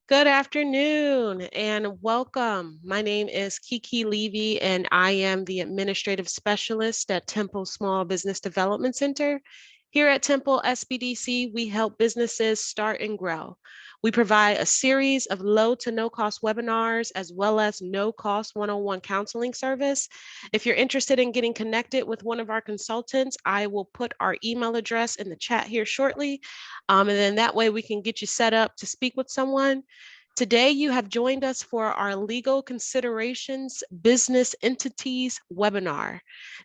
Good afternoon and welcome. My name is Kiki Levy and I am the Administrative Specialist at Temple Small Business Development Center. Here at Temple SBDC, we help businesses start and grow. We provide a series of low to no cost webinars as well as no cost one-on-one counseling service. If you're interested in getting connected with one of our consultants, I will put our email address in the chat here shortly. And then that way we can get you set up to speak with someone. Today, you have joined us for our Legal Considerations Business Entities webinar.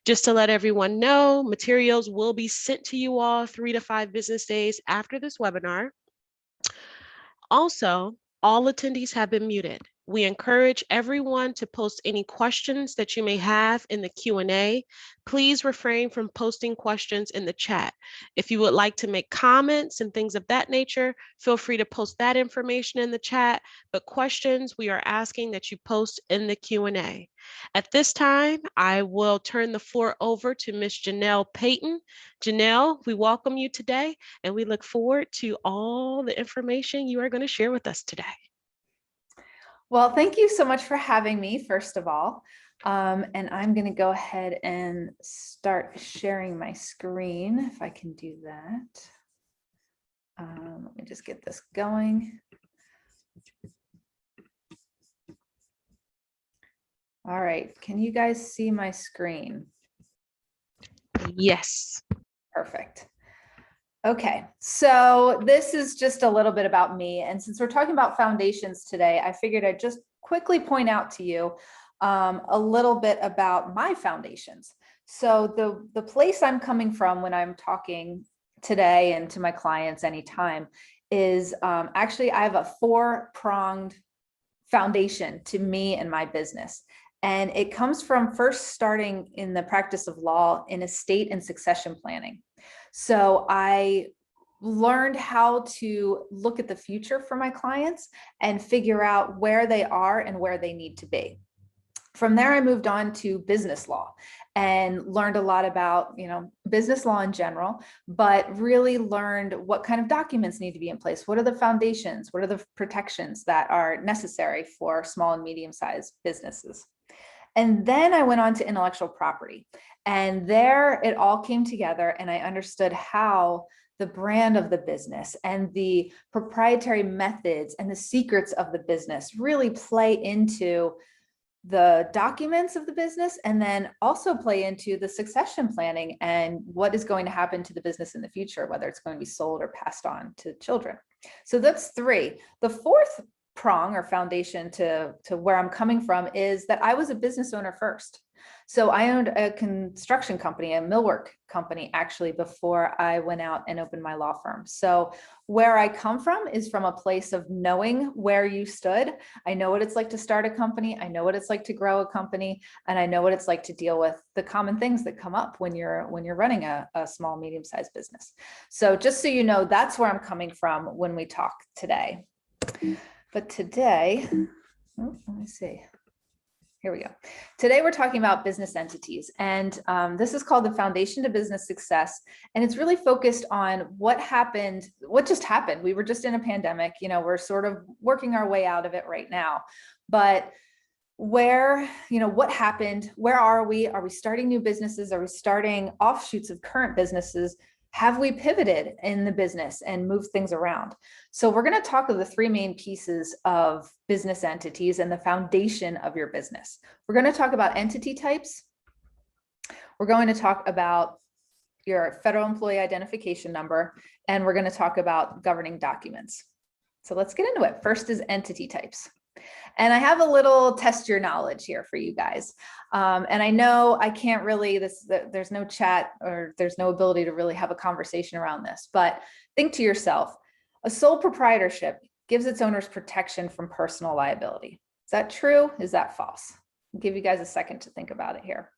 Just to let everyone know, materials will be sent to you all 3 to 5 business days after this webinar. Also, all attendees have been muted. We encourage everyone to post any questions that you may have in the Q&A. Please refrain from posting questions in the chat. If you would like to make comments and things of that nature, feel free to post that information in the chat, but questions we are asking that you post in the Q&A. At this time, I will turn the floor over to Ms. Janelle Peyton. Janelle, we welcome you today, and we look forward to all the information you are going to share with us today. Well, thank you so much for having me, first of all. And I'm going to go ahead and start sharing my screen, if I can do that. Let me just get this going. All right, can you guys see my screen? Yes. Perfect. Okay, so this is just a little bit about me. And since we're talking about foundations today, I figured I'd just quickly point out to you a little bit about my foundations. So the place I'm coming from when I'm talking today and to my clients anytime is actually I have a 4-pronged foundation to me and my business. And it comes from first starting in the practice of law in estate and succession planning. So I learned how to look at the future for my clients and figure out where they are and where they need to be. From there, I moved on to business law and learned a lot about, business law in general, but really learned what kind of documents need to be in place. What are the foundations? What are the protections that are necessary for small and medium-sized businesses? And then I went on to intellectual property, and there it all came together, and I understood how the brand of the business and the proprietary methods and the secrets of the business really play into the documents of the business, and then also play into the succession planning and what is going to happen to the business in the future, whether it's going to be sold or passed on to children. So that's 3. The 4th prong or foundation to where I'm coming from is that I was a business owner first. So I owned a construction company, a millwork company, actually, before I went out and opened my law firm. So where I come from is from a place of knowing where you stood. I know what it's like to start a company. I know what it's like to grow a company. And I know what it's like to deal with the common things that come up when you're running a small, medium-sized business. So just so you know, that's where I'm coming from when we talk today. But today, let me see. Here we go. Today, we're talking about business entities, and this is called the Foundation to Business Success. And it's really focused on what just happened. We were just in a pandemic, we're sort of working our way out of it right now. But what happened? Where are we? Are we starting new businesses? Are we starting offshoots of current businesses? Have we pivoted in the business and moved things around? So we're going to talk of the 3 main pieces of business entities and the foundation of your business. We're going to talk about entity types. We're going to talk about your federal employee identification number, and we're going to talk about governing documents. So let's get into it. First is entity types. And I have a little test your knowledge here for you guys. And I know I can't really, there's no chat or there's no ability to really have a conversation around this, but think to yourself, a sole proprietorship gives its owners protection from personal liability. Is that true? Is that false? I'll give you guys a second to think about it here.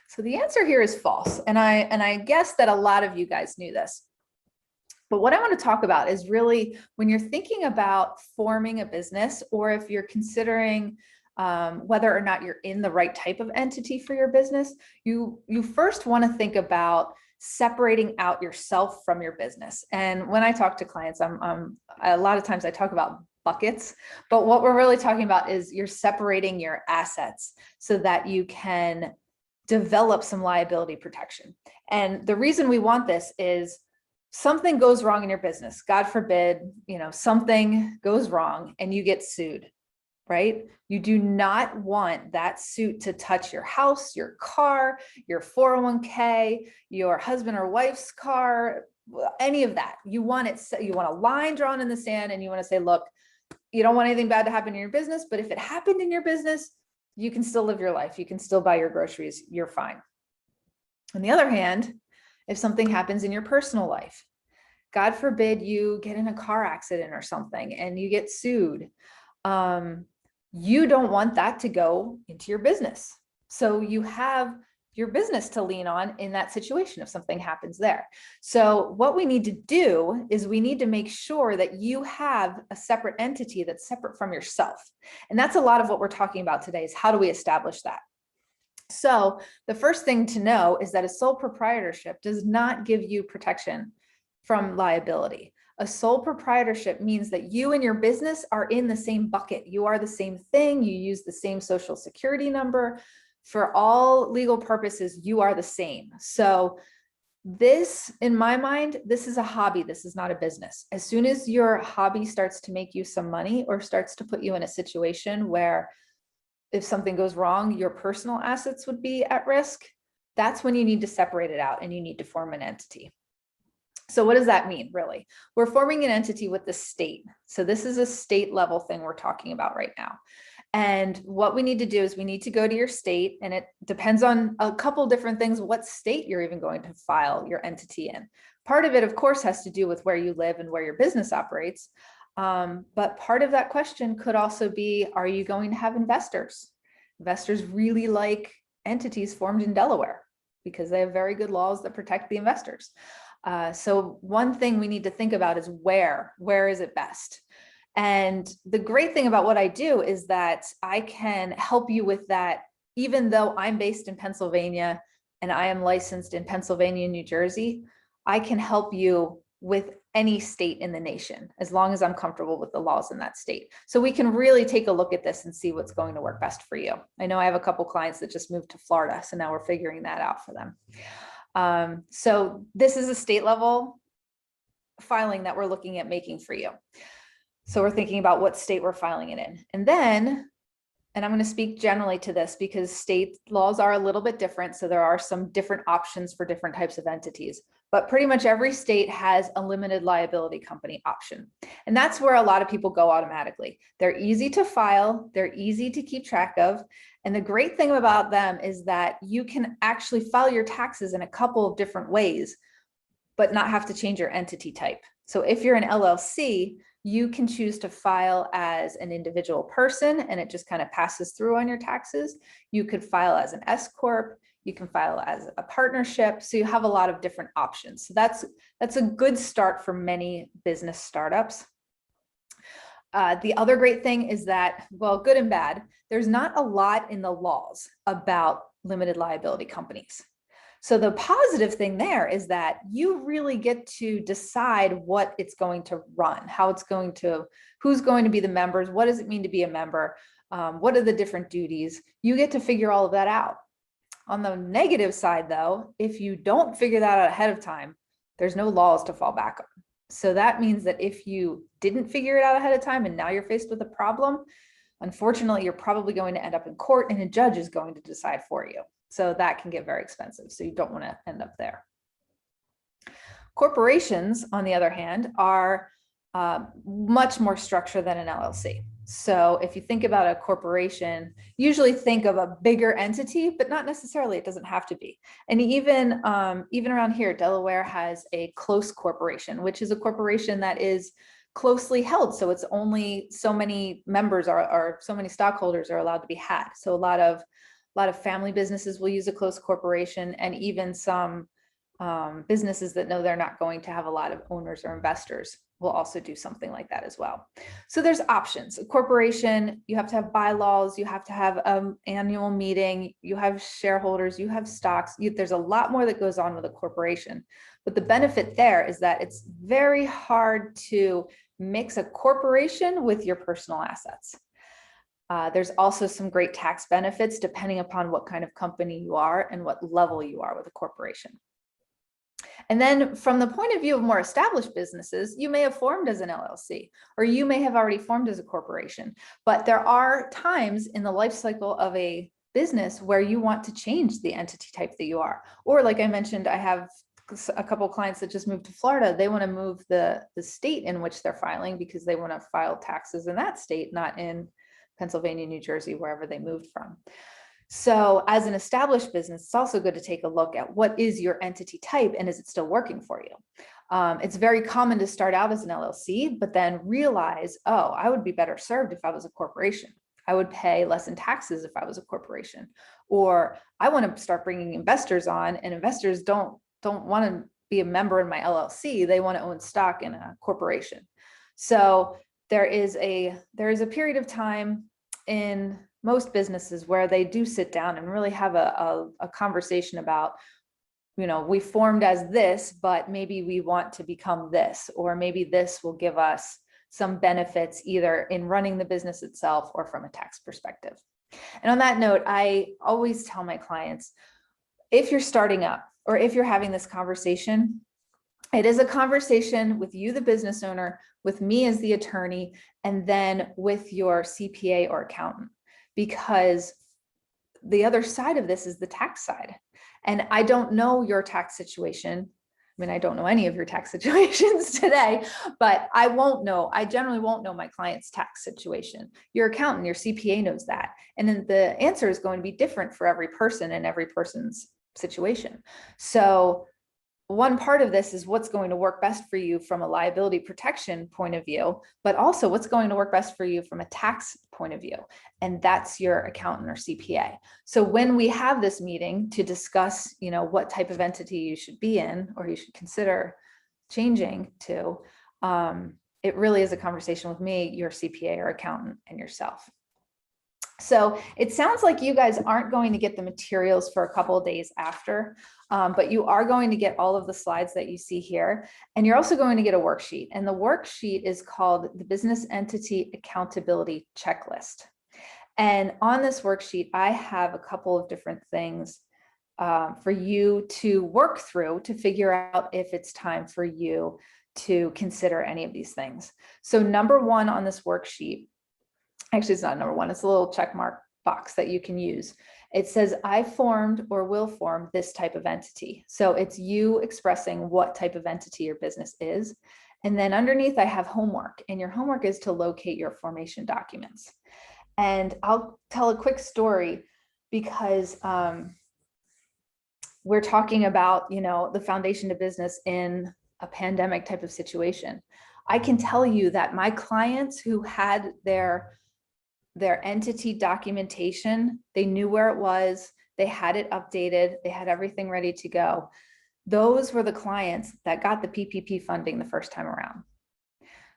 So the answer here is false. And I guess that a lot of you guys knew this. But what I want to talk about is really when you're thinking about forming a business, or if you're considering whether or not you're in the right type of entity for your business, you first want to think about separating out yourself from your business. And when I talk to clients, a lot of times I talk about buckets, but what we're really talking about is you're separating your assets so that you can develop some liability protection. And the reason we want this is something goes wrong in your business. God forbid, something goes wrong and you get sued, right? You do not want that suit to touch your house, your car, your 401k, your husband or wife's car, any of that. You want a line drawn in the sand, and you want to say, look, you don't want anything bad to happen in your business, but if it happened in your business, you can still live your life. You can still buy your groceries. You're fine. On the other hand, if something happens in your personal life, God forbid you get in a car accident or something and you get sued, you don't want that to go into your business. So you have your business to lean on in that situation if something happens there. So what we need to do is we need to make sure that you have a separate entity that's separate from yourself. And that's a lot of what we're talking about today, is how do we establish that? So the first thing to know is that a sole proprietorship does not give you protection from liability. A sole proprietorship means that you and your business are in the same bucket. You are the same thing. You use the same social security number. For all legal purposes, you are the same. So this, in my mind, this is a hobby. This is not a business. As soon as your hobby starts to make you some money or starts to put you in a situation where if something goes wrong, your personal assets would be at risk, that's when you need to separate it out and you need to form an entity. So what does that mean, really? We're forming an entity with the state. So this is a state level thing we're talking about right now. And what we need to do is we need to go to your state, and it depends on a couple different things, what state you're even going to file your entity in. Part of it, of course, has to do with where you live and where your business operates. But part of that question could also be, are you going to have investors? Investors really like entities formed in Delaware because they have very good laws that protect the investors. So one thing we need to think about is where is it best? And the great thing about what I do is that I can help you with that, even though I'm based in Pennsylvania and I am licensed in Pennsylvania and New Jersey. I can help you with any state in the nation, as long as I'm comfortable with the laws in that state. So we can really take a look at this and see what's going to work best for you. I know I have a couple clients that just moved to Florida, so now we're figuring that out for them. So this is a state level filing that we're looking at making for you. So we're thinking about what state we're filing it in. And then, and I'm going to speak generally to this because state laws are a little bit different. So there are some different options for different types of entities, but pretty much every state has a limited liability company option. And that's where a lot of people go automatically. They're easy to file. They're easy to keep track of. And the great thing about them is that you can actually file your taxes in a couple of different ways, but not have to change your entity type. So if you're an LLC, you can choose to file as an individual person and it just kind of passes through on your taxes. You could file as an S Corp. You can file as a partnership. So you have a lot of different options. So that's a good start for many business startups. The other great thing is that, well, good and bad, there's not a lot in the laws about limited liability companies. So the positive thing there is that you really get to decide what it's going to run, how it's going to, who's going to be the members, what does it mean to be a member, what are the different duties. You get to figure all of that out. On the negative side, though, if you don't figure that out ahead of time, there's no laws to fall back on. So that means that if you didn't figure it out ahead of time and now you're faced with a problem, unfortunately, you're probably going to end up in court and a judge is going to decide for you. So that can get very expensive. So you don't want to end up there. Corporations, on the other hand, are much more structured than an LLC. So if you think about a corporation, usually think of a bigger entity, but not necessarily, it doesn't have to be. And even around here, Delaware has a close corporation, which is a corporation that is closely held. So it's only so many members or so many stockholders are allowed to be had. So a lot of family businesses will use a close corporation, and even some businesses that know they're not going to have a lot of owners or investors will also do something like that as well. So there's options. A corporation, you have to have bylaws, you have to have an annual meeting, you have shareholders, you have stocks. There's a lot more that goes on with a corporation. But the benefit there is that it's very hard to mix a corporation with your personal assets. There's also some great tax benefits depending upon what kind of company you are and what level you are with a corporation. And then from the point of view of more established businesses, you may have formed as an LLC, or you may have already formed as a corporation, but there are times in the life cycle of a business where you want to change the entity type that you are. Or like I mentioned, I have a couple of clients that just moved to Florida. They want to move the state in which they're filing because they want to file taxes in that state, not in Pennsylvania, New Jersey, wherever they moved from. So as an established business, it's also good to take a look at what is your entity type and is it still working for you? It's very common to start out as an LLC, but then realize, oh, I would be better served if I was a corporation. I would pay less in taxes if I was a corporation. Or I want to start bringing investors on, and investors don't want to be a member in my LLC. They want to own stock in a corporation. So there is a period of time in most businesses where they do sit down and really have a conversation about, we formed as this, but maybe we want to become this, or maybe this will give us some benefits either in running the business itself or from a tax perspective. And on that note, I always tell my clients, if you're starting up or if you're having this conversation, it is a conversation with you, the business owner, with me as the attorney, and then with your CPA or accountant, because the other side of this is the tax side. And I don't know your tax situation. I mean, I don't know any of your tax situations today, but I generally won't know my client's tax situation. Your accountant, your CPA knows that. And then the answer is going to be different for every person and every person's situation. So one part of this is what's going to work best for you from a liability protection point of view, but also what's going to work best for you from a tax point of view. And that's your accountant or CPA. So when we have this meeting to discuss, what type of entity you should be in, or you should consider changing to, it really is a conversation with me, your CPA or accountant, and yourself. So it sounds like you guys aren't going to get the materials for a couple of days after, but you are going to get all of the slides that you see here. And you're also going to get a worksheet. And the worksheet is called the Business Entity Accountability Checklist. And on this worksheet, I have a couple of different things for you to work through to figure out if it's time for you to consider any of these things. So number one on this worksheet, actually, it's not number one, it's a little check mark box that you can use. It says, I formed or will form this type of entity. So it's you expressing what type of entity your business is. And then underneath, I have homework, and your homework is to locate your formation documents. And I'll tell a quick story because we're talking about, the foundation to business in a pandemic type of situation. I can tell you that my clients who had their entity documentation, they knew where it was, they had it updated, they had everything ready to go. Those were the clients that got the PPP funding the first time around.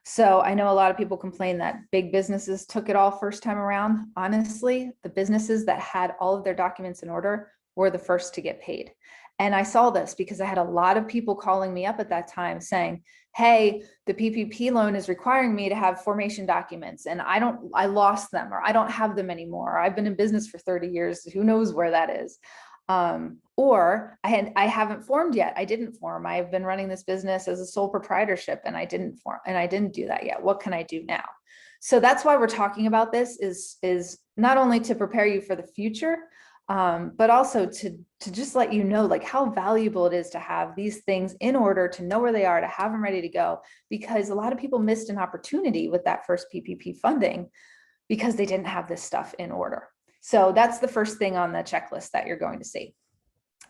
So I know a lot of people complain that big businesses took it all first time around. Honestly, the businesses that had all of their documents in order were the first to get paid. And I saw this because I had a lot of people calling me up at that time saying, hey, the PPP loan is requiring me to have formation documents and I lost them, or I don't have them anymore. Or I've been in business for 30 years. Who knows where that is? Or I haven't formed yet. I didn't form. I've been running this business as a sole proprietorship and I didn't form, and I didn't do that yet. What can I do now? So that's why we're talking about this is not only to prepare you for the future, but also to just let you know like how valuable it is to have these things in order, to know where they are, to have them ready to go, because a lot of people missed an opportunity with that first PPP funding because they didn't have this stuff in order. So that's the first thing on the checklist that you're going to see.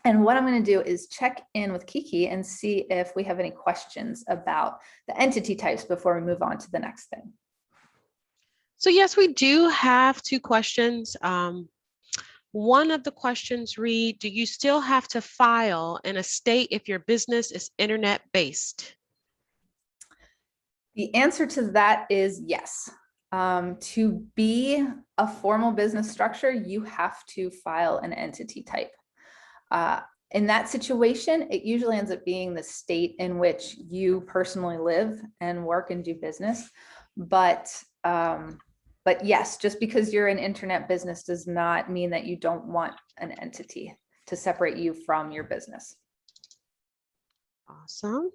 And what I'm going to do is check in with Kiki and see if we have any questions about the entity types before we move on to the next thing. So yes, we do have two questions. One of the questions read, do you still have to file in a state if your business is internet based? The answer to that is yes. To be a formal business structure, you have to file an entity type. In that situation, it usually ends up being the state in which you personally live and work and do business. But yes, just because you're an internet business does not mean that you don't want an entity to separate you from your business. Awesome.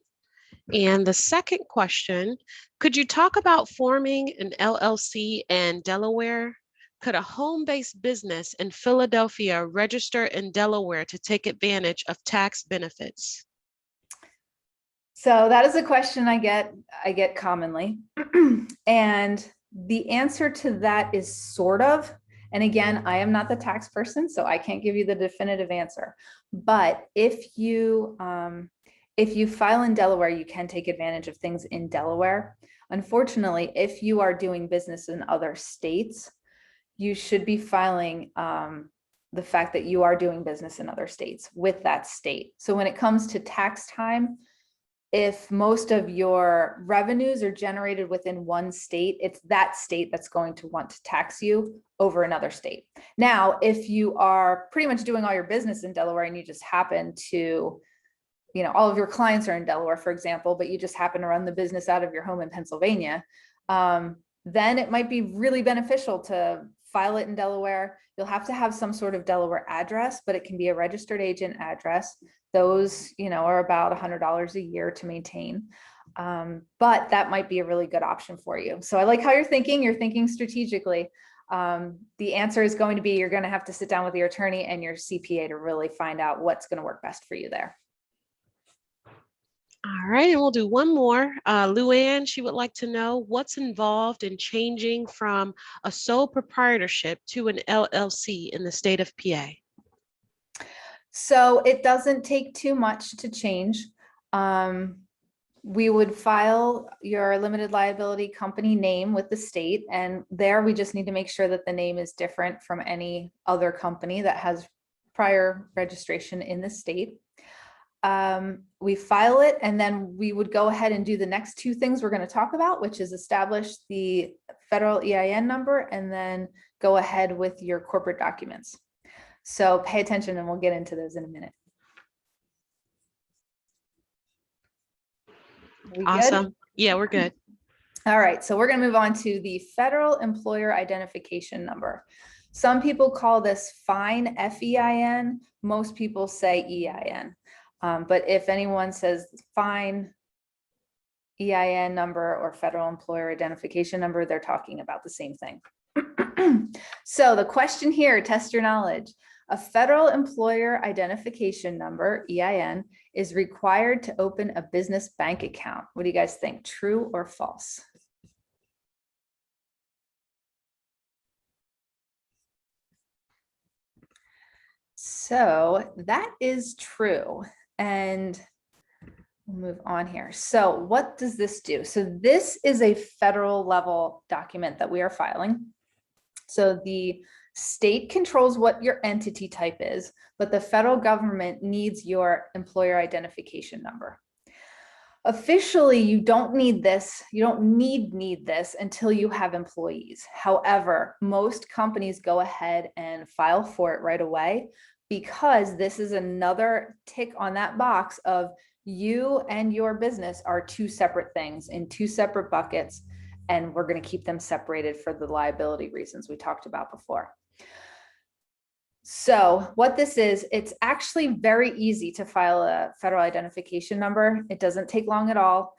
And the second question, could you talk about forming an LLC in Delaware? Could a home-based business in Philadelphia register in Delaware to take advantage of tax benefits? So that is a question I get commonly. And the answer to that is sort of, and again, I am not the tax person, so I can't give you the definitive answer. But if you file in Delaware, you can take advantage of things in Delaware. Unfortunately, if you are doing business in other states, you should be filing the fact that you are doing business in other states with that state. So when it comes to tax time, if most of your revenues are generated within one state, it's that state that's going to want to tax you over another state. Now, if you are pretty much doing all your business in Delaware and you just happen to, all of your clients are in Delaware, for example, but you just happen to run the business out of your home in Pennsylvania, then it might be really beneficial to file it in Delaware. You'll have to have some sort of Delaware address, but it can be a registered agent address. Those, are about $100 a year to maintain. But that might be a really good option for you. So I like how you're thinking strategically. The answer is going to be, you're going to have to sit down with your attorney and your CPA to really find out what's going to work best for you there. All right, and we'll do one more. Luann, she would like to know what's involved in changing from a sole proprietorship to an LLC in the state of PA. So it doesn't take too much to change. We would file your limited liability company name with the state, and there we just need to make sure that the name is different from any other company that has prior registration in the state. We file it, and then we would go ahead and do the next two things we're going to talk about, which is establish the federal EIN number and then go ahead with your corporate documents. So pay attention and we'll get into those in a minute. We awesome. Good? Yeah, we're good. All right, so we're going to move on to the federal employer identification number. Some people call this FIN, F-E-I-N. Most people say EIN. But if anyone says FIN, EIN number, or federal employer identification number, they're talking about the same thing. So the question here, test your knowledge. A federal employer identification number, EIN, is required to open a business bank account. What do you guys think? True or false? So that is true. And we'll move on here. So what does this do? So this is a federal level document that we are filing. So the state controls what your entity type is, but the federal government needs your employer identification number. Officially, you don't need this. You don't need this until you have employees. However, most companies go ahead and file for it right away, because this is another tick on that box of you and your business are two separate things in two separate buckets, and we're going to keep them separated for the liability reasons we talked about before. So what this is, it's actually very easy to file a federal identification number. It doesn't take long at all.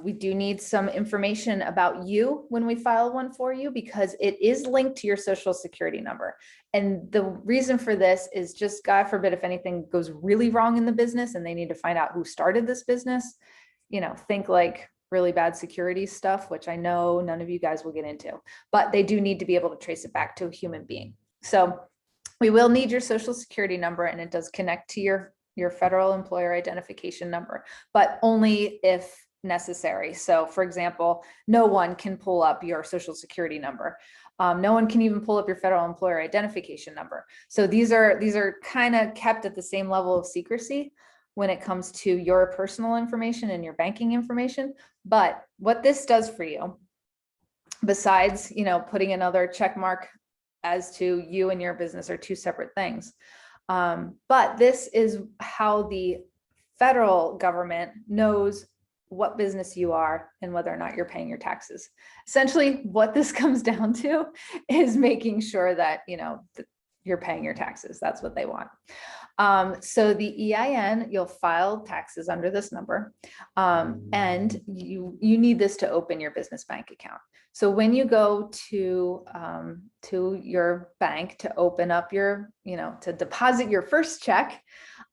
We do need some information about you when we file one for you, because it is linked to your social security number. And the reason for this is just, God forbid, if anything goes really wrong in the business and they need to find out who started this business, think like really bad security stuff, which I know none of you guys will get into, but they do need to be able to trace it back to a human being. So we will need your social security number, and it does connect to your federal employer identification number, but only if necessary. So for example, no one can pull up your social security number. No one can even pull up your federal employer identification number. So these are kind of kept at the same level of secrecy. when it comes to your personal information and your banking information. But what this does for you, besides, putting another check mark as to you and your business are two separate things. But this is how the federal government knows what business you are and whether or not you're paying your taxes. Essentially, what this comes down to is making sure that, you're paying your taxes. That's what they want. So the EIN, you'll file taxes under this number, and you need this to open your business bank account. So when you go to your bank to open up your, to deposit your first check,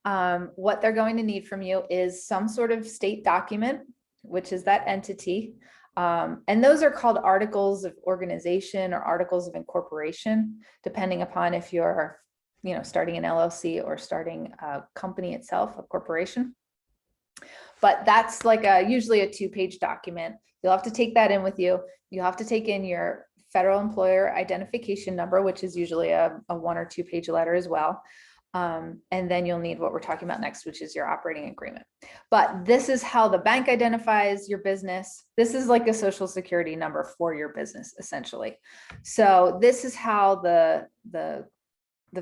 what they're going to need from you is some sort of state document, which is that entity. And those are called articles of organization or articles of incorporation, depending upon if you're, starting an LLC or starting a company itself, a corporation. But that's like usually a 2-page document. You'll have to take that in with you. You'll have to take in your federal employer identification number, which is usually a 1 or 2-page letter as well. And then you'll need what we're talking about next, which is your operating agreement. But this is how the bank identifies your business. This is like a social security number for your business, essentially. So this is how the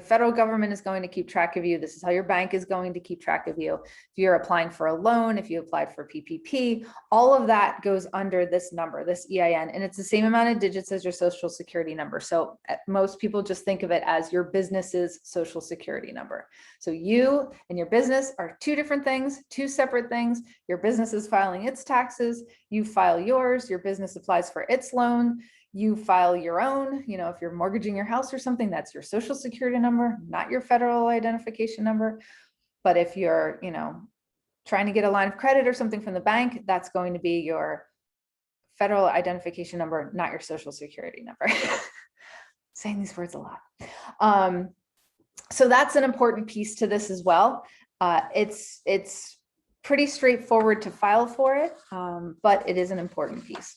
federal government is going to keep track of you. This is how your bank is going to keep track of you. If you're applying for a loan, if you applied for PPP, all of that goes under this number, this EIN, and it's the same amount of digits as your social security number. So most people just think of it as your business's social security number. So you and your business are two different things, two separate things. Your business is filing its taxes, you file yours, your business applies for its loan, you file your own, if you're mortgaging your house or something, that's your social security number, not your federal identification number. But if you're, trying to get a line of credit or something from the bank, that's going to be your federal identification number, not your social security number. Saying these words a lot. So that's an important piece to this as well. It's pretty straightforward to file for it, but it is an important piece.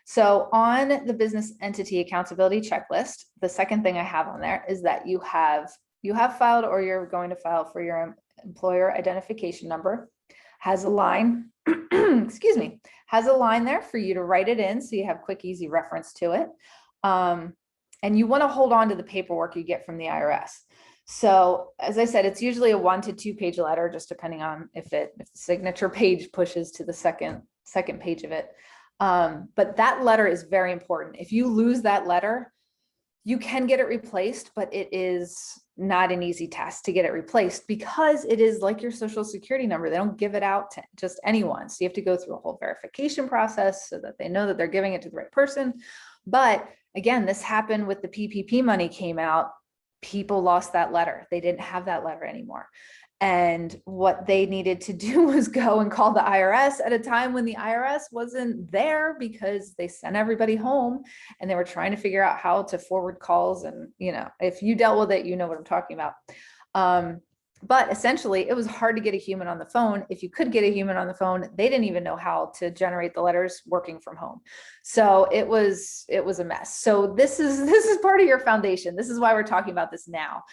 So on the business entity accountability checklist, the second thing I have on there is that you have filed or you're going to file for your employer identification number, has a line, excuse me, has a line there for you to write it in so you have quick, easy reference to it. And you want to hold on to the paperwork you get from the IRS. So as I said, it's usually a 1 to 2 page letter, just depending on if the signature page pushes to the second page of it. But that letter is very important. If you lose that letter, you can get it replaced, but it is not an easy task to get it replaced because it is like your social security number. They don't give it out to just anyone. So you have to go through a whole verification process so that they know that they're giving it to the right person. But again, this happened with the PPP money came out. People lost that letter. They didn't have that letter anymore. And what they needed to do was go and call the IRS at a time when the IRS wasn't there because they sent everybody home and they were trying to figure out how to forward calls. And, if you dealt with it, you know what I'm talking about. But essentially, it was hard to get a human on the phone. If you could get a human on the phone, they didn't even know how to generate the letters working from home. So it was a mess. So this is part of your foundation. This is why we're talking about this now.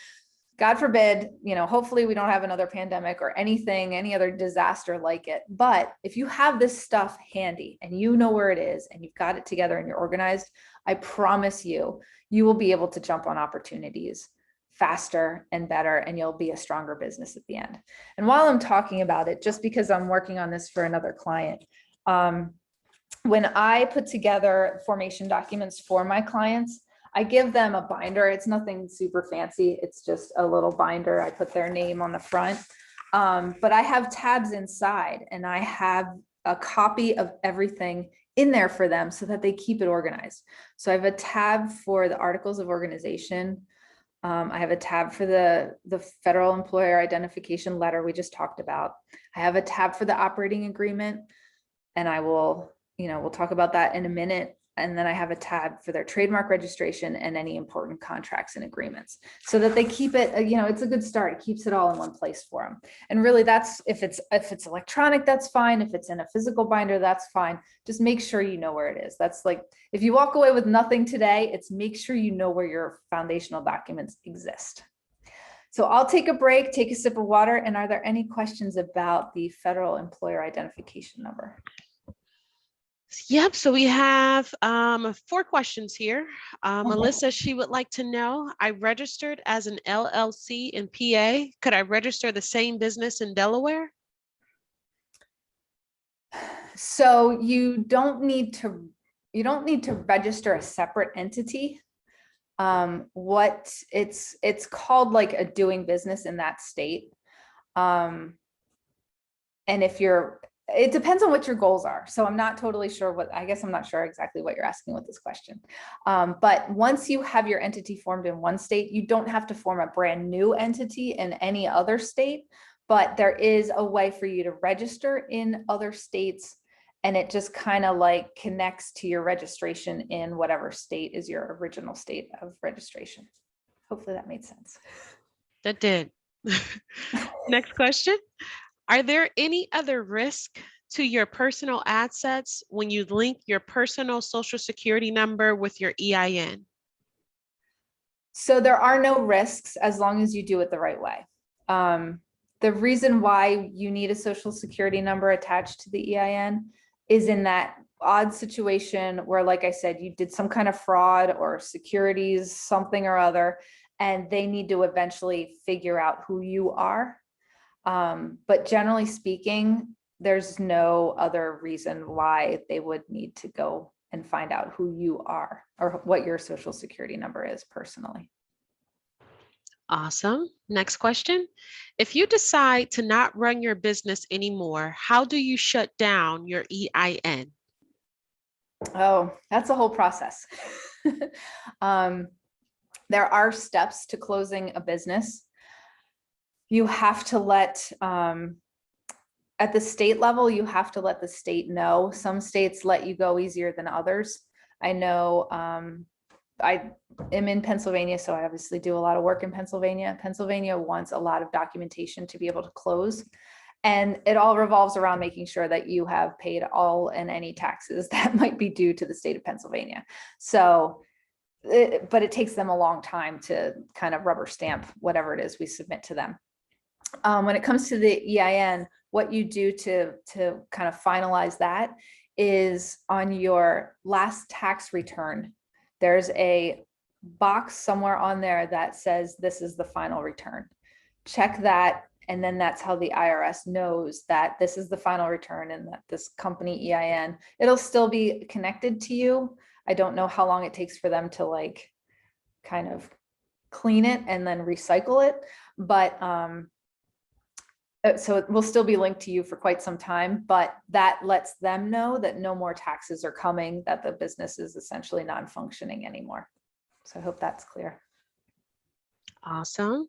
God forbid, hopefully we don't have another pandemic or any other disaster like it. But if you have this stuff handy and you know where it is and you've got it together and you're organized, I promise you will be able to jump on opportunities faster and better, and you'll be a stronger business at the end. And while I'm talking about it, just because I'm working on this for another client, when I put together formation documents for my clients, I give them a binder. It's nothing super fancy. It's just a little binder. I put their name on the front, but I have tabs inside and I have a copy of everything in there for them so that they keep it organized. So I have a tab for the articles of organization. I have a tab for the federal employer identification letter we just talked about. I have a tab for the operating agreement, and I will, we'll talk about that in a minute. And then I have a tab for their trademark registration and any important contracts and agreements so that they keep it, it's a good start. It keeps it all in one place for them. And really that's, if it's electronic, that's fine. If it's in a physical binder, that's fine. Just make sure you know where it is. That's like, if you walk away with nothing today, it's make sure you know where your foundational documents exist. So I'll take a break, take a sip of water. And are there any questions about the federal employer identification number? Yep, so we have 4 questions here. Melissa, she would like to know, I registered as an LLC in PA. Could I register the same business in Delaware? So you don't need to register a separate entity. What it's called like a doing business in that state. And it depends on what your goals are. So I'm not totally sure I guess I'm not sure exactly what you're asking with this question. But once you have your entity formed in one state, you don't have to form a brand new entity in any other state, but there is a way for you to register in other states. And it just kind of like connects to your registration in whatever state is your original state of registration. Hopefully that made sense. That did. Next question. Are there any other risk to your personal assets when you link your personal social security number with your EIN? So there are no risks as long as you do it the right way. The reason why you need a social security number attached to the EIN is in that odd situation where, like I said, you did some kind of fraud or securities, something or other, and they need to eventually figure out who you are. But generally speaking, there's no other reason why they would need to go and find out who you are or what your social security number is personally. Awesome. Next question. If you decide to not run your business anymore, how do you shut down your EIN? Oh, that's a whole process. There are steps to closing a business. You have to let, at the state level, you have to let the state know. Some states let you go easier than others. I know I am in Pennsylvania, so I obviously do a lot of work in Pennsylvania. Pennsylvania wants a lot of documentation to be able to close. And it all revolves around making sure that you have paid all and any taxes that might be due to the state of Pennsylvania. So, but it takes them a long time to kind of rubber stamp whatever it is we submit to them. When it comes to the EIN, what you do to kind of finalize that is on your last tax return, there's a box somewhere on there that says this is the final return. Check that, and then that's how the IRS knows that this is the final return and that this company EIN, it'll still be connected to you. I don't know how long it takes for them to like kind of clean it and then recycle it, but so it will still be linked to you for quite some time, but that lets them know that no more taxes are coming, that the business is essentially non-functioning anymore. So I hope that's clear. Awesome.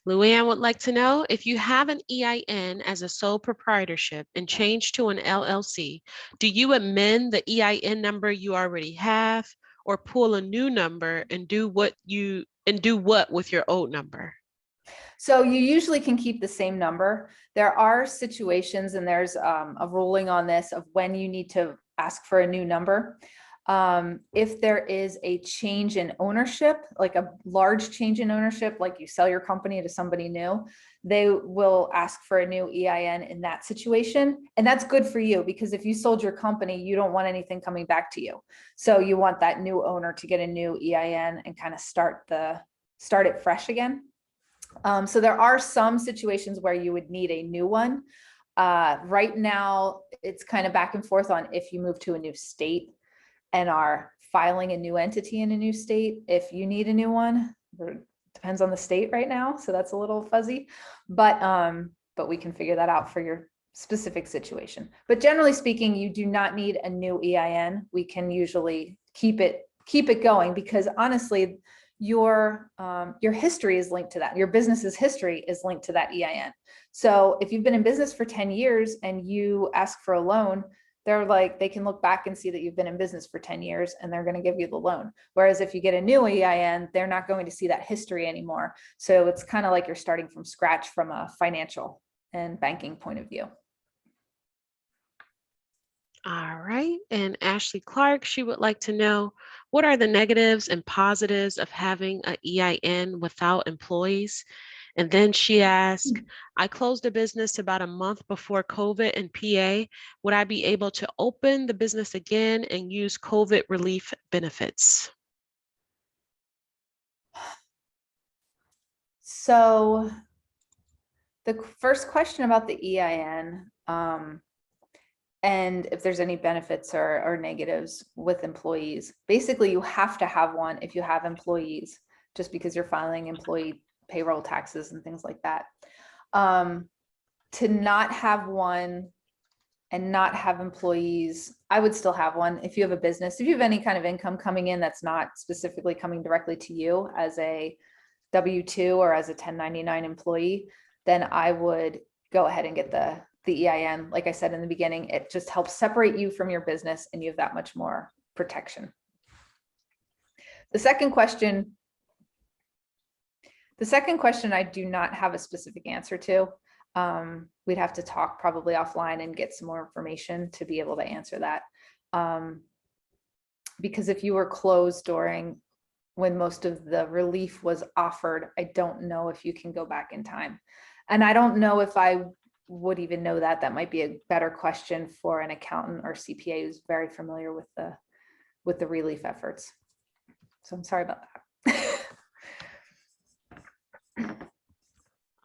Luann would like to know, if you have an EIN as a sole proprietorship and change to an LLC, do you amend the EIN number you already have or pull a new number and do what with your old number? So you usually can keep the same number. There are situations, and there's a ruling on this, of when you need to ask for a new number. If there is a change in ownership, like a large change in ownership, like you sell your company to somebody new, they will ask for a new EIN in that situation. And that's good for you, because if you sold your company, you don't want anything coming back to you. So you want that new owner to get a new EIN and kind of start it fresh again. So there are some situations where you would need a new one. Right now, it's kind of back and forth on if you move to a new state and are filing a new entity in a new state, if you need a new one. It depends on the state right now, so that's a little fuzzy, but we can figure that out for your specific situation. But generally speaking, you do not need a new EIN. We can usually keep it going, because honestly, your history is linked to that. Your business's history is linked to that EIN. So if you've been in business for 10 years and you ask for a loan, they can look back and see that you've been in business for 10 years and they're going to give you the loan. Whereas if you get a new EIN, they're not going to see that history anymore. So it's kind of like you're starting from scratch from a financial and banking point of view. All right. And Ashley Clark, she would like to know, what are the negatives and positives of having an EIN without employees? And then she asked, I closed a business about a month before COVID in PA. Would I be able to open the business again and use COVID relief benefits? So the first question about the EIN, and if there's any benefits or negatives with employees, basically you have to have one if you have employees, just because you're filing employee payroll taxes and things like that. To not have one and not have employees, I would still have one. If you have a business, if you have any kind of income coming in that's not specifically coming directly to you as a W-2 or as a 1099 employee, then I would go ahead and get the EIN. Like I said in the beginning, it just helps separate you from your business and you have that much more protection. The second question I do not have a specific answer to. We'd have to talk probably offline and get some more information to be able to answer that. Because if you were closed during when most of the relief was offered, I don't know if you can go back in time. And I don't know if I would even know that. That might be a better question for an accountant or CPA who's very familiar with the relief efforts. So I'm sorry about that.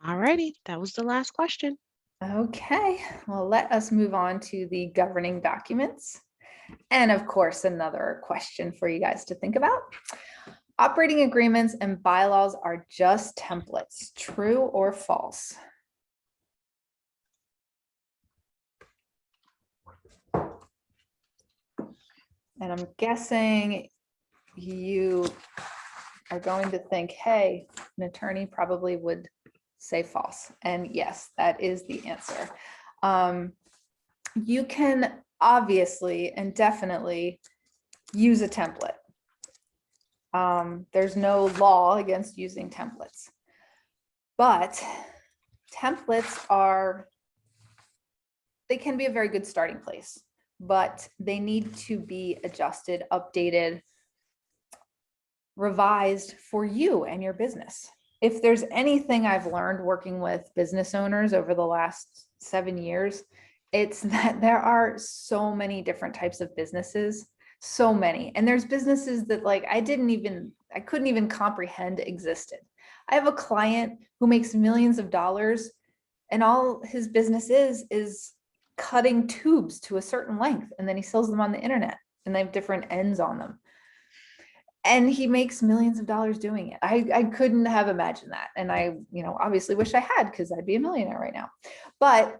All righty, that was the last question. Okay, well, let us move on to the governing documents. And of course, another question for you guys to think about. Operating agreements and bylaws are just templates, true or false? And I'm guessing you are going to think, hey, an attorney probably would say false. And yes, that is the answer. You can obviously and definitely use a template. There's no law against using templates, but templates they can be a very good starting place, but they need to be adjusted, updated, revised for you and your business. If there's anything I've learned working with business owners over the last 7 years, it's that there are so many different types of businesses, so many. And there's businesses that like I couldn't even comprehend existed. I have a client who makes millions of dollars and all his business is cutting tubes to a certain length, and then he sells them on the internet and they have different ends on them. And he makes millions of dollars doing it. I couldn't have imagined that. And I, obviously wish I had, because I'd be a millionaire right now. But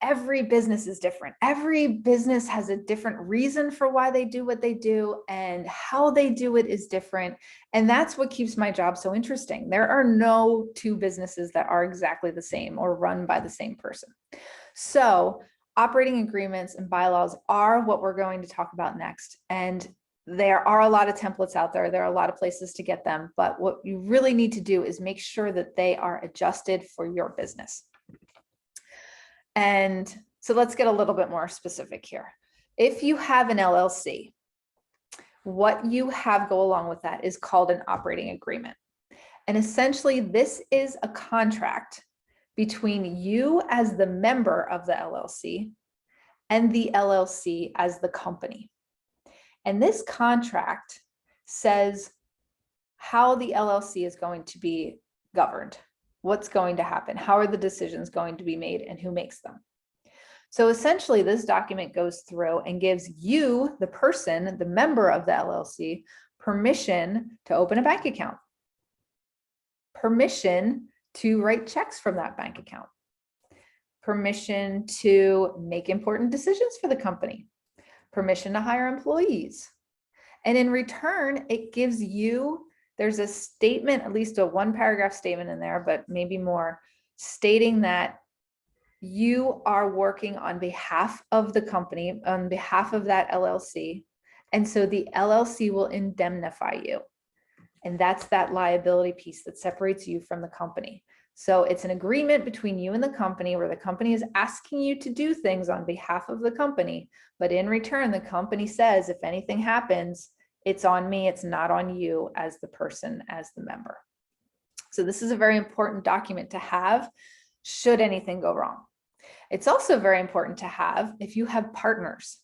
every business is different. Every business has a different reason for why they do what they do, and how they do it is different. And that's what keeps my job so interesting. There are no two businesses that are exactly the same or run by the same person. So operating agreements and bylaws are what we're going to talk about next. And there are a lot of templates out there. There are a lot of places to get them, but what you really need to do is make sure that they are adjusted for your business. And so let's get a little bit more specific here. If you have an LLC, what you have go along with that is called an operating agreement. And essentially, this is a contract between you as the member of the LLC and the LLC as the company. And this contract says how the LLC is going to be governed, what's going to happen, how are the decisions going to be made, and who makes them. So essentially, this document goes through and gives you, the person, the member of the LLC, permission to open a bank account, permission to write checks from that bank account, permission to make important decisions for the company, permission to hire employees. And in return, it gives you, there's a statement, at least a 1-paragraph statement in there, but maybe more, stating that you are working on behalf of the company, on behalf of that LLC. And so the LLC will indemnify you. And that's that liability piece that separates you from the company. So it's an agreement between you and the company where the company is asking you to do things on behalf of the company. But in return, the company says, if anything happens, it's on me, it's not on you as the person, as the member. So this is a very important document to have should anything go wrong. It's also very important to have if you have partners,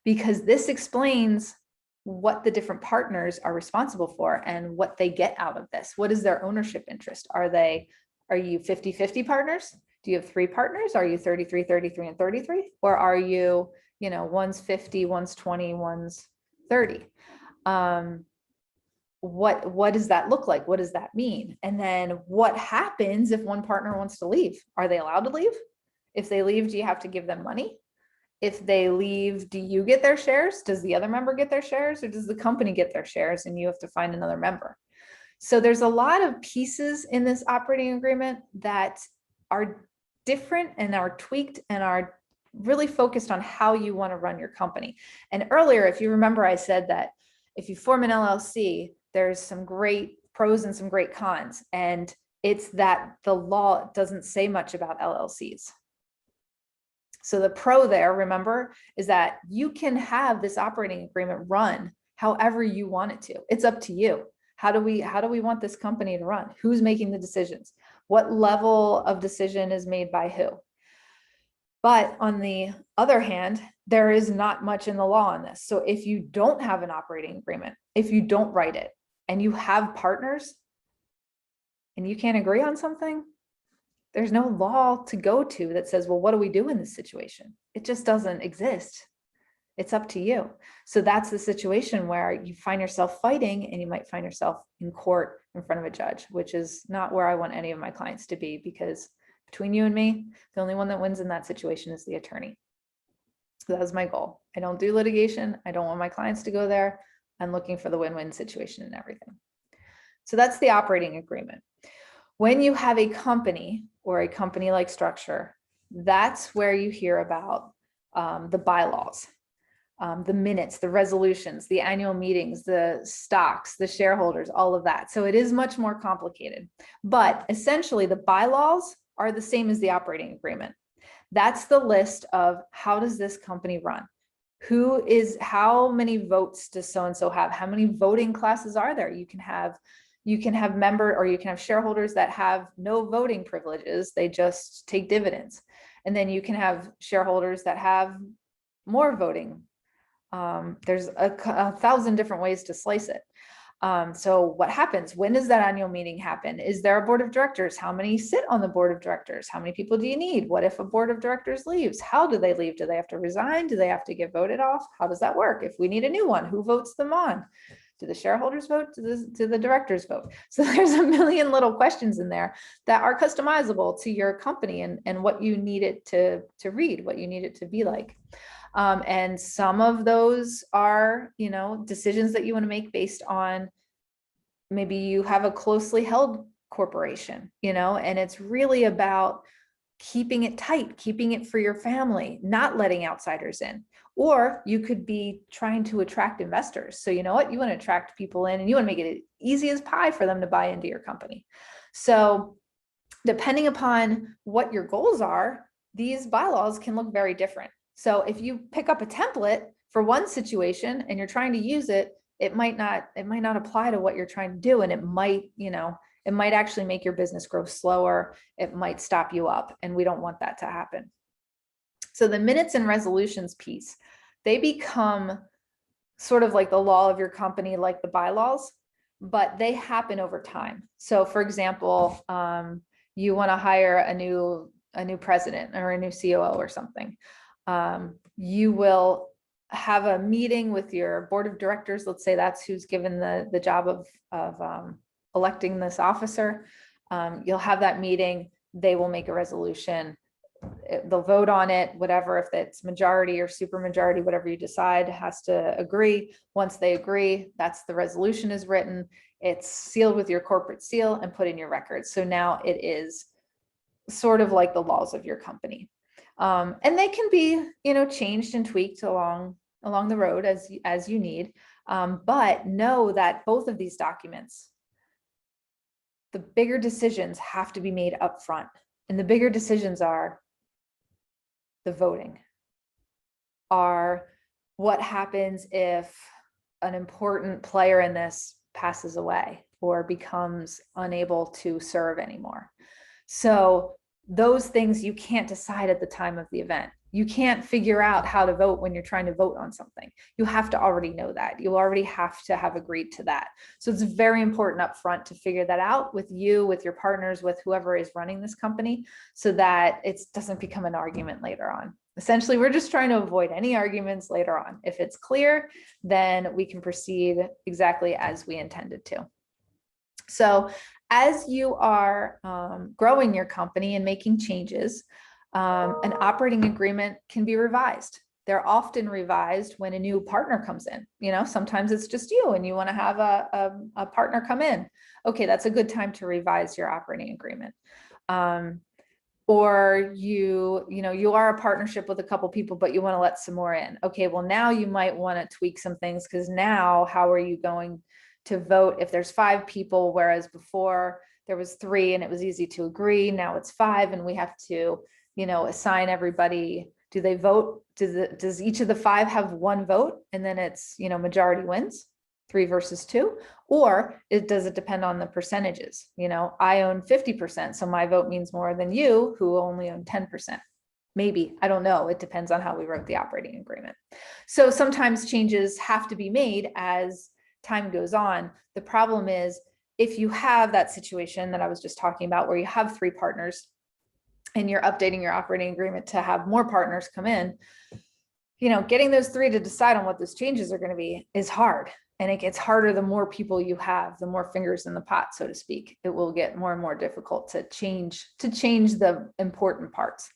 because this explains what the different partners are responsible for and what they get out of this. What is their ownership interest? Are you 50-50 partners? Do you have 3 partners? Are you 33, 33, and 33? Or are you, one's 50, one's 20, one's 30? What does that look like? What does that mean? And then what happens if one partner wants to leave? Are they allowed to leave? If they leave, do you have to give them money? If they leave, do you get their shares? Does the other member get their shares, or does the company get their shares and you have to find another member? So there's a lot of pieces in this operating agreement that are different and are tweaked and are really focused on how you want to run your company. And earlier, if you remember, I said that if you form an LLC, there's some great pros and some great cons. And it's that the law doesn't say much about LLCs. So the pro there, remember, is that you can have this operating agreement run however you want it to. It's up to you. How do we want this company to run? Who's making the decisions? What level of decision is made by who? But on the other hand, there is not much in the law on this. So if you don't have an operating agreement, if you don't write it, and you have partners, and you can't agree on something, there's no law to go to that says, well, what do we do in this situation? It just doesn't exist. It's up to you. So that's the situation where you find yourself fighting, and you might find yourself in court in front of a judge, which is not where I want any of my clients to be, because between you and me, the only one that wins in that situation is the attorney. So that's my goal. I don't do litigation. I don't want my clients to go there. I'm looking for the win-win situation in everything. So that's the operating agreement. When you have a company or a company-like structure, that's where you hear about the bylaws, the minutes, the resolutions, the annual meetings, the stocks, the shareholders, all of that. So it is much more complicated. But essentially, the bylaws are the same as the operating agreement. That's the list of how does this company run? How many votes does so-and-so have? How many voting classes are there? You can have shareholders that have no voting privileges. They just take dividends. And then you can have shareholders that have more voting. There's a thousand different ways to slice it. So what happens? When does that annual meeting happen? Is there a board of directors? How many sit on the board of directors? How many people do you need? What if a board of directors leaves? How do they leave? Do they have to resign? Do they have to get voted off? How does that work? If we need a new one, who votes them on? Do the shareholders vote? Do the directors vote? So there's a million little questions in there that are customizable to your company and what you need it to read, what you need it to be like. And some of those are, decisions that you want to make based on maybe you have a closely held corporation, and it's really about keeping it tight, keeping it for your family, not letting outsiders in. Or you could be trying to attract investors. So you know what? You want to attract people in and you want to make it easy as pie for them to buy into your company. So depending upon what your goals are, these bylaws can look very different. So if you pick up a template for one situation and you're trying to use it, it might not apply to what you're trying to do. And it might actually make your business grow slower. It might stop you up. And we don't want that to happen. So the minutes and resolutions piece, they become sort of like the law of your company, like the bylaws, but they happen over time. So for example, you want to hire a new president or a new COO or something. You will have a meeting with your board of directors. Let's say that's who's given the job of electing this officer. You'll have that meeting. They will make a resolution. They'll vote on it, whatever, if it's majority or super majority, whatever you decide has to agree. Once they agree, that's the resolution is written. It's sealed with your corporate seal and put in your records. So now it is sort of like the laws of your company. And they can be, changed and tweaked along the road as you need. But know that both of these documents, the bigger decisions have to be made up front. And the bigger decisions are the voting, are what happens if an important player in this passes away. or becomes unable to serve anymore. So those things you can't decide at the time of the event. You can't figure out how to vote when you're trying to vote on something. You have to already know that. You already have to have agreed to that. So it's very important up front to figure that out with you, with your partners, with whoever is running this company, so that it doesn't become an argument later on. Essentially, we're just trying to avoid any arguments later on. If it's clear, then we can proceed exactly as we intended to. So as you are growing your company and making changes, an operating agreement can be revised. They're often revised when a new partner comes in. You know, sometimes it's just you and you want to have a partner come in. Okay, that's a good time to revise your operating agreement. Or you are a partnership with a couple people, but you want to let some more in. Okay, well, now you might want to tweak some things, because now how are you going to vote if there's 5 people, whereas before there was 3 and it was easy to agree. Now it's 5 and we have to, assign everybody. Do they vote? Does each of the 5 have 1 vote? And then it's, majority wins, 3 versus 2, or does it depend on the percentages? I own 50%, so my vote means more than you who only own 10%. Maybe, I don't know. It depends on how we wrote the operating agreement. So sometimes changes have to be made as time goes on. The problem is, if you have that situation that I was just talking about, where you have 3 partners and you're updating your operating agreement to have more partners come in, getting those 3 to decide on what those changes are going to be is hard. And it gets harder the more people you have, the more fingers in the pot, so to speak. It will get more and more difficult to change the important parts.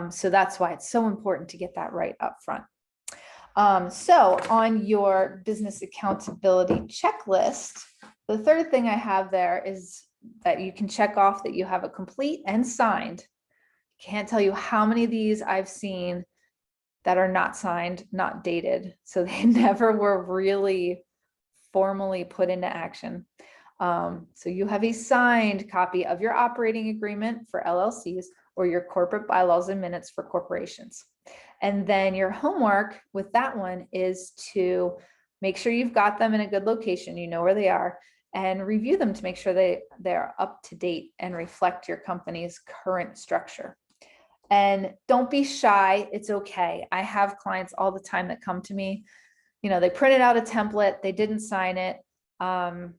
So that's why it's so important to get that right up front. So on your business accountability checklist, the third thing I have there is that you can check off that you have a complete and signed. Can't tell you how many of these I've seen that are not signed, not dated. So they never were really formally put into action. So you have a signed copy of your operating agreement for LLCs or your corporate bylaws and minutes for corporations. And then your homework with that one is to make sure you've got them in a good location, you know where they are, and review them to make sure they're up to date and reflect your company's current structure. And don't be shy. It's okay. I have clients all the time that come to me. They printed out a template. They didn't sign it. I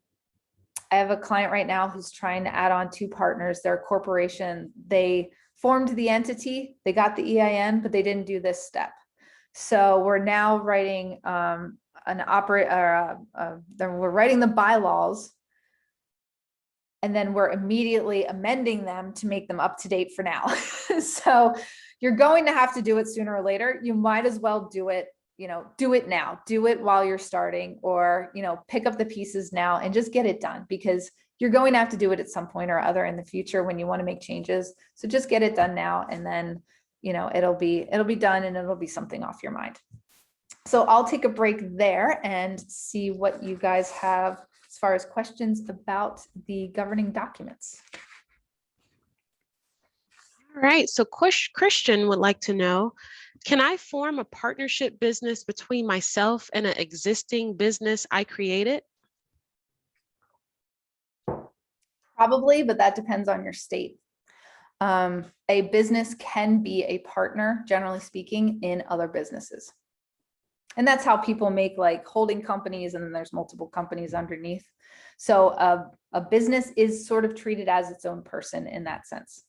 have a client right now who's trying to add on 2 partners. They're a corporation. They formed the entity. They got the EIN, but they didn't do this step. So we're now writing we're writing the bylaws, and then we're immediately amending them to make them up to date for now. So you're going to have to do it sooner or later. You might as well do it, do it now, do it while you're starting, or, pick up the pieces now and just get it done, because you're going to have to do it at some point or other in the future when you want to make changes. So just get it done now, and then, it'll be done, and it'll be something off your mind. So I'll take a break there and see what you guys have as far as questions about the governing documents. All right, so Christian would like to know, can I form a partnership business between myself and an existing business I created? Probably, but that depends on your state. A business can be a partner, generally speaking, in other businesses. And that's how people make like holding companies, and then there's multiple companies underneath. So a business is sort of treated as its own person in that sense.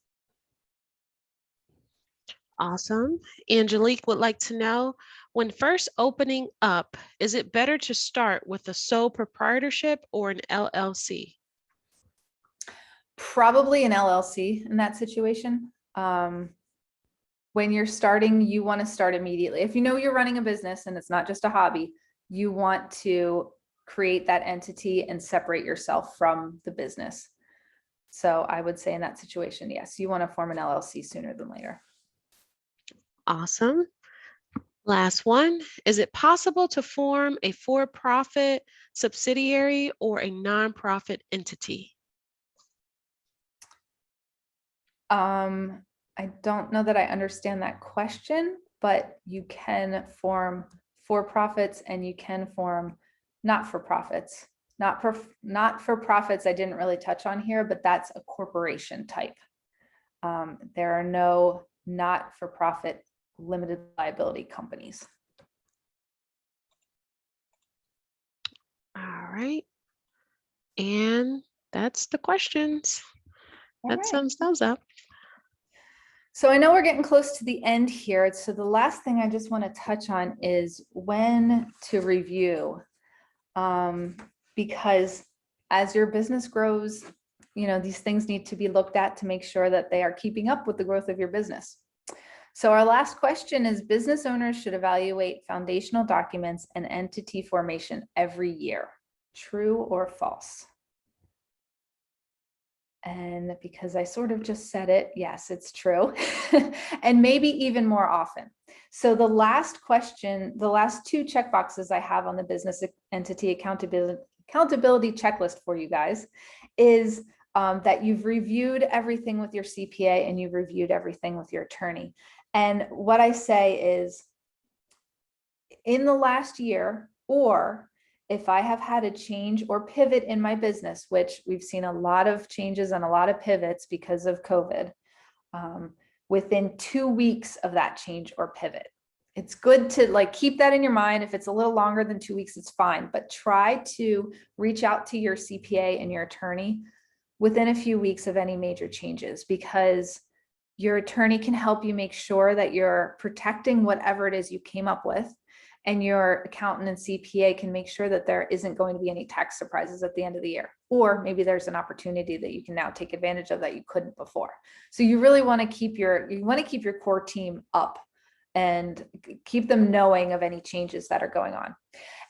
Awesome. Angelique would like to know, when first opening up, is it better to start with a sole proprietorship or an LLC? Probably an LLC in that situation. When you're starting, you want to start immediately. If you know you're running a business and it's not just a hobby, you want to create that entity and separate yourself from the business. So I would say in that situation, yes, you want to form an LLC sooner than later. Awesome. Last one. Is it possible to form a for-profit subsidiary or a nonprofit entity? I don't know that I understand that question, but you can form for-profits and you can form not-for-profits. Not-for-profits, I didn't really touch on here, but that's a corporation type. There are no not-for-profit limited liability companies. All right. And that's the questions. That sums those up. So I know we're getting close to the end here. So the last thing I just want to touch on is when to review. Because as your business grows, these things need to be looked at to make sure that they are keeping up with the growth of your business. So our last question is, business owners should evaluate foundational documents and entity formation every year. True or false? And because I sort of just said it, yes, it's true. And maybe even more often. So the last question, the last two checkboxes I have on the business entity accountability checklist for you guys is that you've reviewed everything with your CPA and you've reviewed everything with your attorney. And what I say is, in the last year, or if I have had a change or pivot in my business, which we've seen a lot of changes and a lot of pivots because of COVID, within 2 weeks of that change or pivot, it's good to keep that in your mind. If it's a little longer than 2 weeks, it's fine, but try to reach out to your CPA and your attorney within a few weeks of any major changes, because your attorney can help you make sure that you're protecting whatever it is you came up with. And your accountant and CPA can make sure that there isn't going to be any tax surprises at the end of the year. Or maybe there's an opportunity that you can now take advantage of that you couldn't before. So you really want to keep your core team up and keep them knowing of any changes that are going on.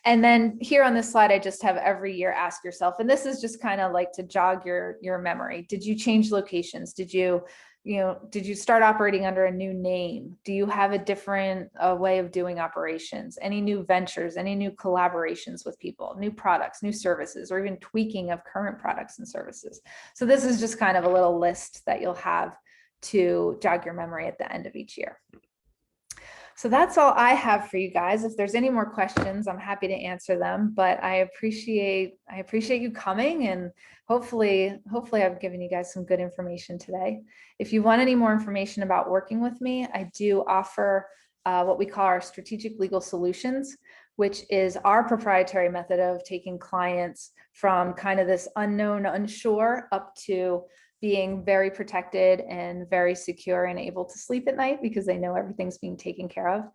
And then here on this slide, I just have every year ask yourself, and this is just kind of like to jog your memory. Did you change locations? Did you start operating under a new name? Do you have a different way of doing operations? Any new ventures, any new collaborations with people, new products, new services, or even tweaking of current products and services? So this is just kind of a little list that you'll have to jog your memory at the end of each year. So that's all I have for you guys. If there's any more questions, I'm happy to answer them, but I appreciate you coming, and hopefully I've given you guys some good information today. If you want any more information about working with me, I do offer what we call our strategic legal solutions, which is our proprietary method of taking clients from kind of this unknown, unsure up to being very protected and very secure and able to sleep at night because they know everything's being taken care of.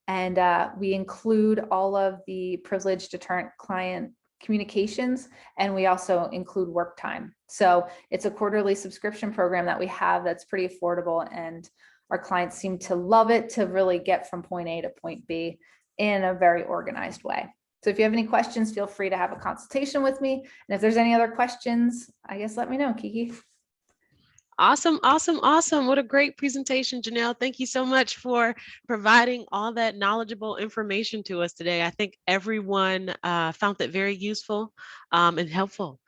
And we include all of the privileged deterrent client communications, and we also include work time. So it's a quarterly subscription program that we have that's pretty affordable, and our clients seem to love it to really get from point A to point B in a very organized way. So if you have any questions, feel free to have a consultation with me. And if there's any other questions, I guess let me know, Kiki. Awesome, awesome, awesome. What a great presentation, Janelle. Thank you so much for providing all that knowledgeable information to us today. I think everyone found it very useful and helpful.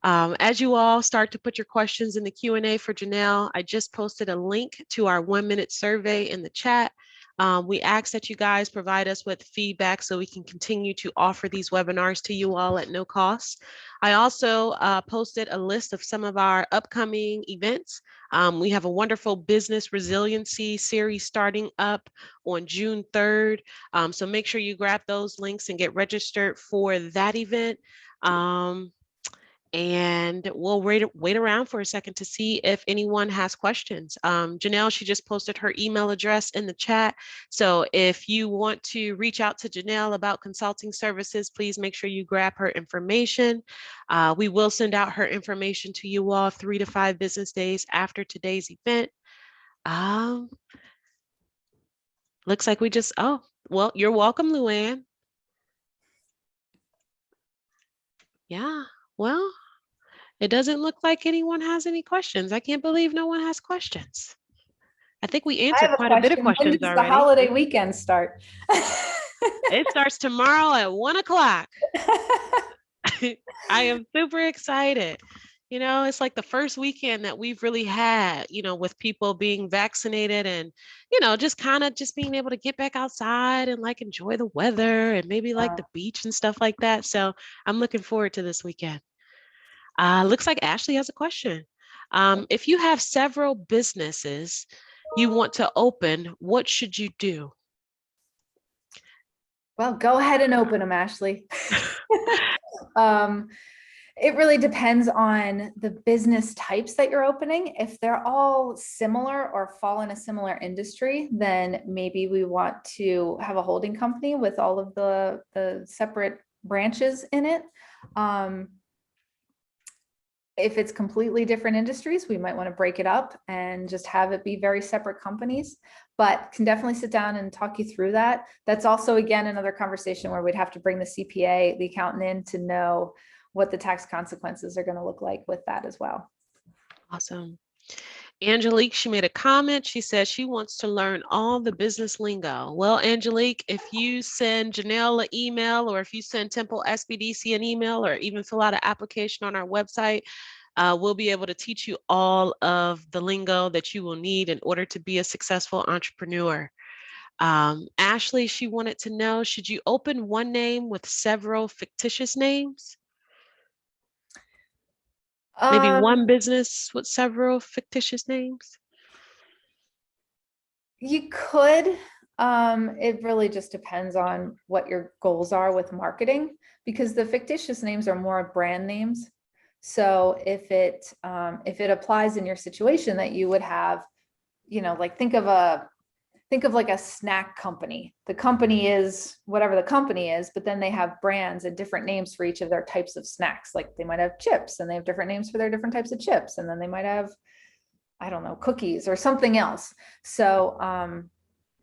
As you all start to put your questions in the Q&A for Janelle, I just posted a link to our 1-minute survey in the chat. We ask that you guys provide us with feedback so we can continue to offer these webinars to you all at no cost. I also posted a list of some of our upcoming events. We have a wonderful business resiliency series starting up on June 3rd. So make sure you grab those links and get registered for that event. And we'll wait around for a second to see if anyone has questions. Janelle, she just posted her email address in the chat. So if you want to reach out to Janelle about consulting services, please make sure you grab her information. We will send out her information to you all 3 to 5 business days after today's event. Looks like we just, oh, well, you're welcome, Luann. Yeah, well, it doesn't look like anyone has any questions. I can't believe no one has questions. I think we answered quite a bit of questions when does already. The holiday weekend start? It starts tomorrow at 1 o'clock. I am super excited. It's like the first weekend that we've really had, with people being vaccinated and, just kind of just being able to get back outside and like enjoy the weather and maybe like the beach and stuff like that. So I'm looking forward to this weekend. Looks like Ashley has a question. If you have several businesses you want to open, what should you do? Well, go ahead and open them, Ashley. It really depends on the business types that you're opening. If they're all similar or fall in a similar industry, then maybe we want to have a holding company with all of the separate branches in it. If it's completely different industries, we might want to break it up and just have it be very separate companies, but can definitely sit down and talk you through that. That's also, again, another conversation where we'd have to bring the CPA, the accountant in to know what the tax consequences are going to look like with that as well. Awesome. Angelique, she made a comment. She says she wants to learn all the business lingo. Well, Angelique, if you send Janelle an email, or if you send Temple SBDC an email, or even fill out an application on our website, we'll be able to teach you all of the lingo that you will need in order to be a successful entrepreneur. Ashley, she wanted to know, should you open one name with several fictitious names? Maybe one business with several fictitious names? You could. It really just depends on what your goals are with marketing, because the fictitious names are more brand names. So if it applies in your situation, that you would have, like think of like a snack company. The company is whatever the company is, but then they have brands and different names for each of their types of snacks. Like they might have chips and they have different names for their different types of chips. And then they might have, I don't know, cookies or something else. So,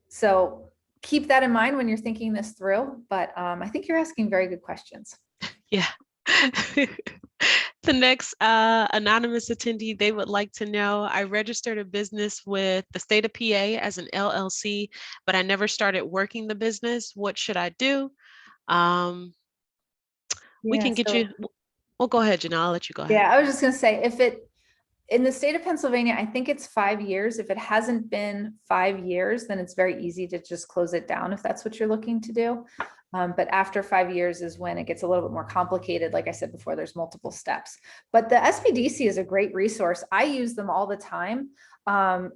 so keep that in mind when you're thinking this through, but I think you're asking very good questions. Yeah. The next anonymous attendee, they would like to know, I registered a business with the state of PA as an LLC, but I never started working the business. What should I do? We can get you, well, go ahead, Janelle, I'll let you go ahead. Yeah, I was just going to say, in the state of Pennsylvania, I think it's 5 years. If it hasn't been 5 years, then it's very easy to just close it down if that's what you're looking to do. But after 5 years is when it gets a little bit more complicated. Like I said before, there's multiple steps. But the SBDC is a great resource. I use them all the time,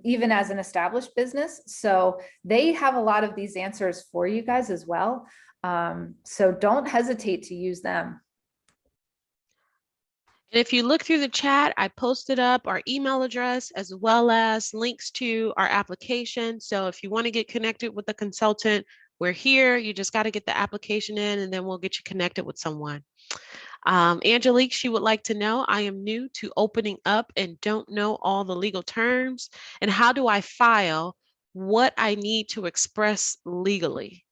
even as an established business. So they have a lot of these answers for you guys as well. So don't hesitate to use them. And if you look through the chat, I posted up our email address as well as links to our application. So if you want to get connected with a consultant, we're here. You just got to get the application in and then we'll get you connected with someone. Angelique, she would like to know, I am new to opening up and don't know all the legal terms. And how do I file what I need to express legally?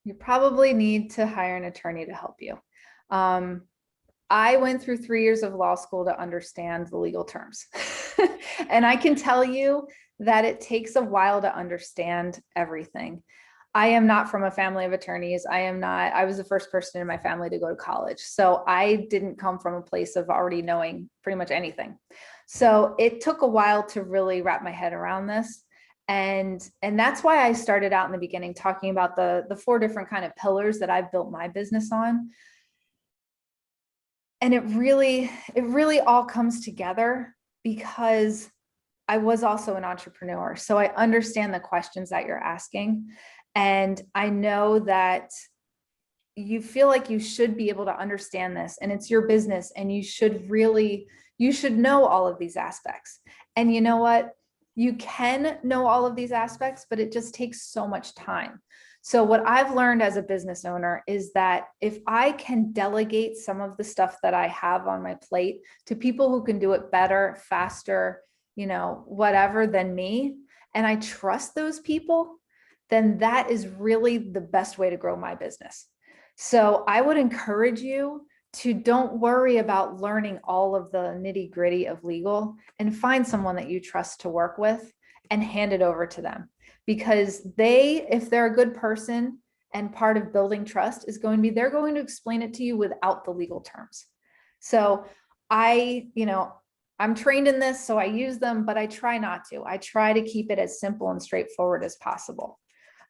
You probably need to hire an attorney to help you. I went through 3 years of law school to understand the legal terms. And I can tell you that it takes a while to understand everything. I am not from a family of attorneys. I was the first person in my family to go to college. So I didn't come from a place of already knowing pretty much anything. So it took a while to really wrap my head around this. And that's why I started out in the beginning talking about the 4 different kind of pillars that I've built my business on. And it really all comes together because I was also an entrepreneur. So I understand the questions that you're asking. And I know that you feel like you should be able to understand this, and it's your business, and you should know all of these aspects. And you know what? You can know all of these aspects, but it just takes so much time. So what I've learned as a business owner is that if I can delegate some of the stuff that I have on my plate to people who can do it better, faster, whatever than me, and I trust those people, then that is really the best way to grow my business. So I would encourage you to don't worry about learning all of the nitty gritty of legal, and find someone that you trust to work with and hand it over to them. Because if they're a good person, and part of building trust is going to be, they're going to explain it to you without the legal terms. So I'm trained in this, so I use them, but I try not to. I try to keep it as simple and straightforward as possible.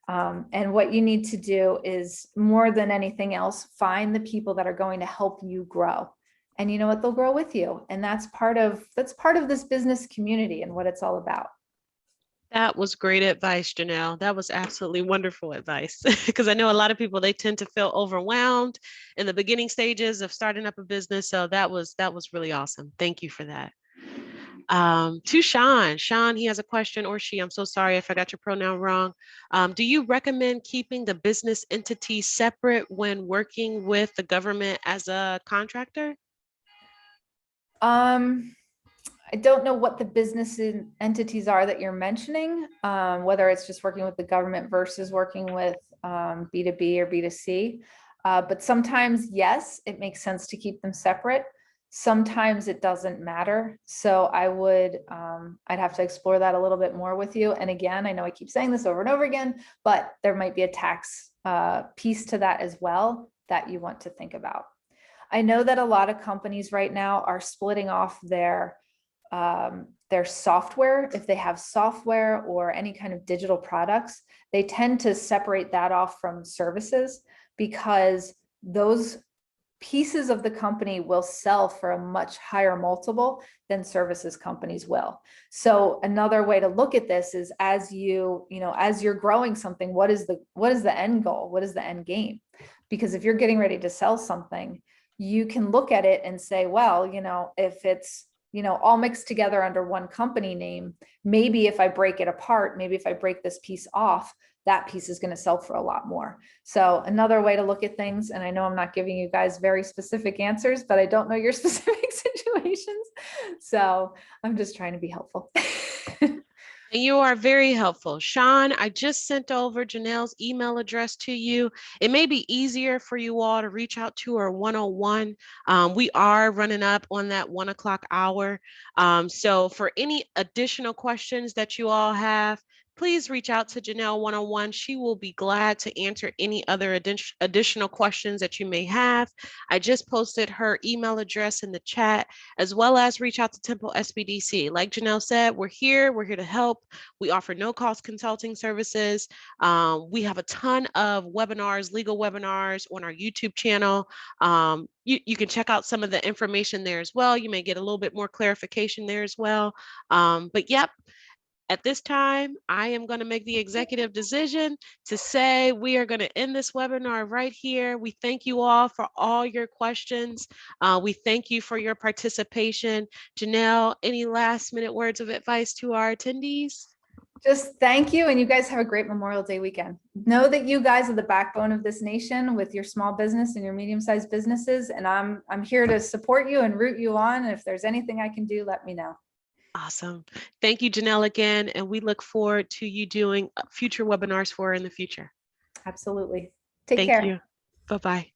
And what you need to do is, more than anything else, find the people that are going to help you grow. And you know what? They'll grow with you. And that's part of this business community and what it's all about. That was great advice, Janelle. That was absolutely wonderful advice. Because I know a lot of people, they tend to feel overwhelmed in the beginning stages of starting up a business. So that was really awesome. Thank you for that. To Sean. Sean, he has a question, or she, I'm so sorry if I got your pronoun wrong. Do you recommend keeping the business entity separate when working with the government as a contractor? I don't know what the business entities are that you're mentioning, whether it's just working with the government versus working with B2B or B2C. But sometimes, yes, it makes sense to keep them separate. Sometimes it doesn't matter. So I'd have to explore that a little bit more with you. And again, I know I keep saying this over and over again, but there might be a tax piece to that as well that you want to think about. I know that a lot of companies right now are splitting off their software. If they have software or any kind of digital products, they tend to separate that off from services, because those pieces of the company will sell for a much higher multiple than services companies will. So another way to look at this is, as you're growing something, what is the end goal? What is the end game? Because if you're getting ready to sell something, you can look at it and say, well, if it's all mixed together under one company name, maybe if I break it apart, maybe if I break this piece off, that piece is going to sell for a lot more. So another way to look at things, and I know I'm not giving you guys very specific answers, but I don't know your specific situations. So I'm just trying to be helpful. You are very helpful. Sean, I just sent over Janelle's email address to you. It may be easier for you all to reach out to her one-on-one. We are running up on that 1 o'clock hour. So for any additional questions that you all have, please reach out to Janelle one-on-one. She will be glad to answer any other additional questions that you may have. I just posted her email address in the chat, as well as reach out to Temple SBDC. Like Janelle said, we're here to help. We offer no-cost consulting services. We have a ton of webinars, legal webinars on our YouTube channel. You can check out some of the information there as well. You may get a little bit more clarification there as well. But yep, at this time, I am going to make the executive decision to say we are going to end this webinar right here. We thank you all for all your questions. We thank you for your participation. Janelle, any last minute words of advice to our attendees? Just thank you. And you guys have a great Memorial Day weekend. Know that you guys are the backbone of this nation with your small business and your medium-sized businesses. And I'm here to support you and root you on. And if there's anything I can do, let me know. Awesome. Thank you, Janelle, again. And we look forward to you doing future webinars for her in the future. Absolutely. Take Thank care. you. Bye-bye.